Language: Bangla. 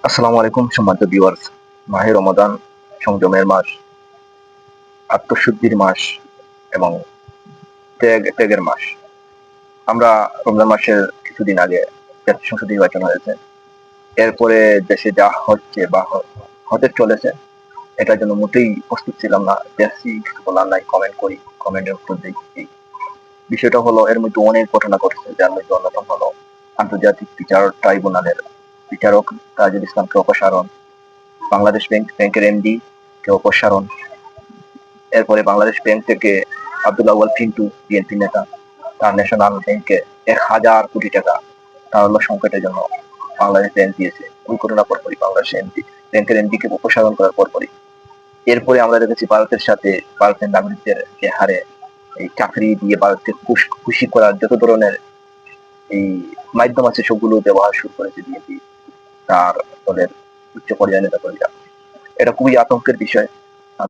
আসসালামু আলাইকুম সম্মানিত ভিউয়ার্স। মাহে রমাদান সংযমের মাস, আত্মশুদ্ধির মাস এবং ত্যাগের মাস। আমরা রমজান মাসের কিছুদিন আগে জাতীয় সংসদ নির্বাচন হয়েছে। এরপরে দেশে যা হচ্ছে বা হতে চলেছে এটার জন্য মোটেই প্রস্তুত ছিলাম না। দেখছি কিছু বলার নাই, কমেন্ট করি, কমেন্টের উত্তর দিই। এই বিষয়টা হলো এর মধ্যে অনেক ঘটনা ঘটছে, যার মধ্যে অন্যতম হলো আন্তর্জাতিক বিচার ট্রাইব্যুনালের বিচারক তাজুল ইসলামকে অপসারণ, বাংলাদেশ ব্যাংকের এমডি কে অপসারণ, এরপরে বাংলাদেশ ব্যাংক থেকে আব্দুল আউয়াল পিন্টু বিএনপি নেতা তার ন্যাশনাল ব্যাংকে ১,০০০ কোটি টাকা তারল্য সংকটের জন্য বাংলাদেশ ব্যাংক দিয়েছে। ওই ঘটনার পরপরই বাংলাদেশ ব্যাংকের এমডিকে অপসারণ করার পরপরই এরপরে আমরা দেখেছি ভারতের নাগরিকদের যে হারে এই চাকরি দিয়ে ভারতকে খুশি করার যত ধরনের এই মাধ্যম আছে সবগুলো ব্যবহার শুরু করেছে বিএনপি তার দলের উচ্চ পর্যায়ের নেতাকর্মীরা। এটা খুবই আতঙ্কের বিষয়।